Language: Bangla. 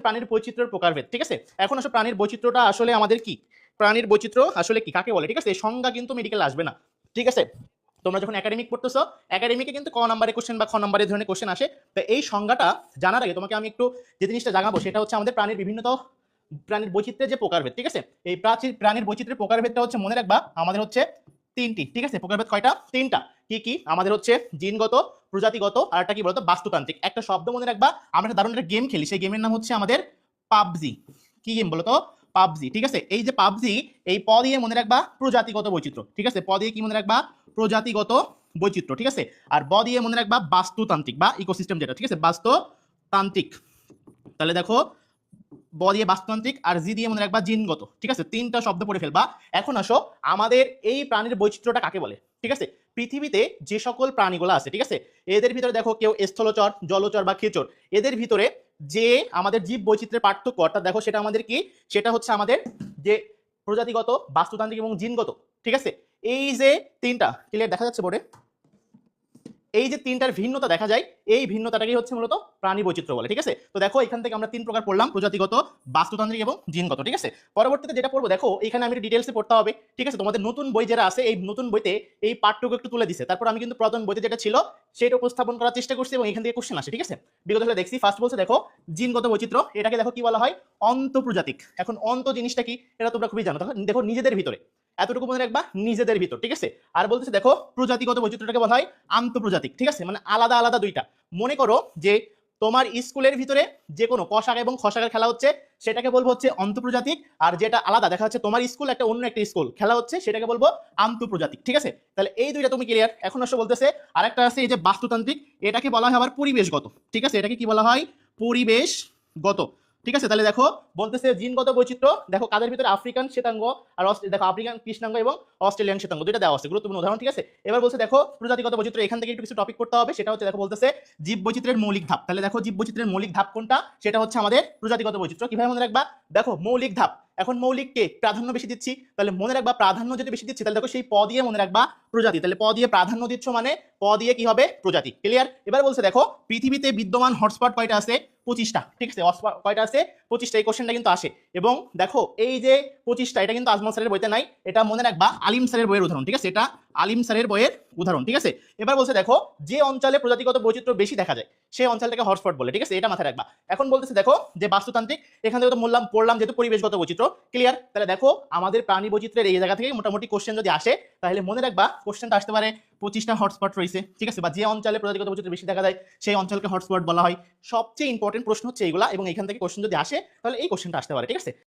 প্রাণীর বৈচিত্র্যের প্রকারভেদ, ঠিক আছে। এখন আসলে প্রাণীর বৈচিত্র্যটা আসলে আমাদের কি, প্রাণীর বৈচিত্র্য আসলে কি, কাকে বলে, ঠিক আছে। সংজ্ঞা কিন্তু মেডিকেল আসবে না, ঠিক আছে। তোমরা যখন একাডেমিক পড়তেছো, একাডেমিকে কিন্তু ক নাম্বারের কোশ্চেন বা খ নাম্বারের ধরনের কোশ্চেন আসে। তো এই সংজ্ঞাটা জানার আগে তোমাকে আমি একটু যে জিনিসটা জানাবো সেটা হচ্ছে আমাদের প্রাণীর বিভিন্নতা, প্রাণীর বৈচিত্র্যের যে প্রকারভেদ, ঠিক আছে। এই প্রাণীর বৈচিত্র্যের প্রকারভেদটা হচ্ছে মনে রাখবা আমাদের হচ্ছে তিনটি, ঠিক আছে। প্রকারভেদ কয়টা? তিনটা। কি কি? আমাদের হচ্ছে জিনগত, প্রজাতিগত, আর একটা কি বলতো বাস্তুতান্ত্রিক। একটা শব্দ মনে রাখবা, আমরা একটা দারুণ একটা গেম খেলি, সেই গেমের নাম হচ্ছে আমাদের পাবজি। কি গেম বলো তো? পাবজি, ঠিক আছে। এই যে পাবজি, এই প দিয়ে মনে রাখবা প্রজাতিগত বৈচিত্র্য, ঠিক আছে। প দিয়ে কি মনে রাখবা? প্রজাতিগত বৈচিত্র্য, ঠিক আছে। আর ব দিয়ে মনে রাখবা বাস্তুতান্ত্রিক বা ইকোসিস্টেম যেটা, ঠিক আছে, বাস্তুতান্ত্রিক। তাহলে দেখো, ব দিয়ে বাস্তুতান্ত্রিক আর জি দিয়ে মনে রাখবা জিনগত, ঠিক আছে। তিনটা শব্দ পড়ে ফেলবা। এখন আসো আমাদের এই প্রাণীর বৈচিত্র্যটা কাকে বলে, ঠিক আছে। পৃথিবীতে যে সকল প্রাণীগুলো আছে, ঠিক আছে, এদের ভিতরে দেখো কেউ স্থলচর, জলচর বা খেচর, এদের ভিতরে যে আমাদের জীব বৈচিত্র্যের পার্থক্য অর্থাৎ দেখো সেটা আমাদের কি, সেটা হচ্ছে আমাদের যে প্রজাতিগত, বাস্তুতান্ত্রিক এবং জিনগত, ঠিক আছে। এই যে তিনটা ক্লিয়ার দেখা যাচ্ছে বোর্ডে, এই যে তিনটার ভিন্নতা দেখা যায়, এই ভিন্নতাটাকেই হচ্ছে মূলত প্রাণী বৈচিত্র্য বলে, ঠিক আছে। তো দেখো এখান থেকে আমরা তিন প্রকার পড়লাম, প্রজাতিগত, বাস্তুতান্ত্রিক এবং জিনগত, ঠিক আছে। পরবর্তীতে যেটা পড়বো দেখো এখানে আমি ডিটেলসে পড়তে হবে, ঠিক আছে। তোমাদের নতুন বই যারা আছে এই নতুন বইতে এই পাঠটুকু একটু তুলে দিছে, তারপর আমি কিন্তু প্রথম বইতে যেটা ছিল সেটা উপস্থাপন করার চেষ্টা করছি এবং এখান থেকে কোশ্চেন আসে, ঠিক আছে। বিগত সালে দেখছি ফার্স্ট বলছে দেখো জিনগত বৈচিত্র্য, এটাকে দেখো কি বলা হয়, অন্তঃপ্রজাতিক। এখন অন্ত জিনিসটা কি এটা তোমরা খুবই জানো, দেখো নিজেদের ভিতরে, এতটুকু মনে রাখবা নিজেদের ভিতর, ঠিক আছে। আর বলতেছে দেখো প্রজাতিগত বৈচিত্র্যটাকে বলা হয় আন্তঃপ্রজাতিক, ঠিক আছে, মানে আলাদা আলাদা দুইটা। মনে করো যে তোমার স্কুলের ভিতরে যে কোনো ক শাখা এবং খ শাখার খেলা হচ্ছে সেটাকে বলবো হচ্ছে অন্তঃপ্রজাতিক, আর যেটা আলাদা দেখা যাচ্ছে তোমার স্কুল একটা অন্য একটা স্কুল খেলা হচ্ছে সেটাকে বলবো আন্তঃপ্রজাতিক, ঠিক আছে। তাহলে এই দুইটা তুমি ক্লিয়ার। এখন আসলে বলতেছে আরেকটা আছে এই যে বাস্তুতান্ত্রিক, এটাকে বলা হয় আবার পরিবেশগত, ঠিক আছে। এটাকে কি বলা হয়? পরিবেশগত, ঠিক আছে। তাহলে দেখো বলতেছে জিনগত বৈচিত্র্য, দেখো কাদের ভিতরে আফ্রিকান শ্বেতাঙ্গ আর দেখো আফ্রিকান কৃষ্ণাঙ্গ এবং অস্ট্রেলিয়ান শ্বেতাঙ্গ দুইটা দেওয়া আছে, গুরুত্বপূর্ণ উদাহরণ, ঠিক আছে। এবার বলছে দেখো প্রজাতিগত বৈচিত্র্য, এখান থেকে একটু কিছু টপিক করতে হবে, সেটা হচ্ছে দেখো বলতেছে জীব বৈচিত্র্যের মৌলিক ধাপ। তাহলে দেখো জীব বৈচিত্র্যের মৌলিক ধাপ কোনটা, সেটা হচ্ছে আমাদের প্রজাতিগত বৈচিত্র্য। কিভাবে মনে রাখবা? দেখো মৌলিক ধাপ, এখন মৌলিককে প্রাধান্য বেশি দিচ্ছি, তাহলে মনে রাখবা প্রাধান্য যদি বেশি দিচ্ছি তাহলে দেখো সেই প দিয়ে মনে রাখবা প্রজাতি, তাহলে প দিয়ে প্রাধান্য দিচ্ছ মানে প দিয়ে কি হবে? প্রজাতি, ক্লিয়ার। এবার বলছে দেখো পৃথিবীতে বিদ্যমান হটস্পট কয়টা আছে? 25টা, ঠিক আছে। কয়টা আছে? 25টা। এই কোশ্চেনটা কিন্তু আসে। এবং দেখো এই যে 25টা, এটা কিন্তু আজমল স্যারের বইতে নাই, এটা মনে রাখবা আলিম স্যারের বইয়ের উদাহরণ, ঠিক আছে। এটা আলিম স্যারের বইয়ের উদাহরণ, ঠিক আছে। এবার বলছে দেখো যে অঞ্চলে প্রজাতিগত বৈচিত্র্য বেশি দেখা যায় সেই অঞ্চলটাকে হটস্পট বলে, ঠিক আছে, এটা মাথায় রাখবা। এখন বলতেছে দেখো যে বাস্তুতান্ত্রিক, এখান থেকে তো পড়লাম যেহেতু পরিবেশগত বৈচিত্র্য, ক্লিয়ার। তাহলে দেখো আমাদের প্রাণী বৈচিত্র্যের এই জায়গা থেকে মোটামুটি কোশ্চেন যদি আসে তাহলে মনে রাখবা কোশ্চেনটা আসতে পারে 25টা হটস্পট রয়েছে, ঠিক আছে, বা যে অঞ্চলে প্রজাতিগত বৈচিত্র্য বেশি দেখা যায় সেই অঞ্চলকে হটস্পট বলা হয়। সবচেয়ে ইম্পর্টেন্ট প্রশ্ন হচ্ছে এইগুলা, এবং এখান থেকে কোশ্চেন যদি আসে তাহলে এই কোশ্চেনটা আসতে পারে, ঠিক আছে।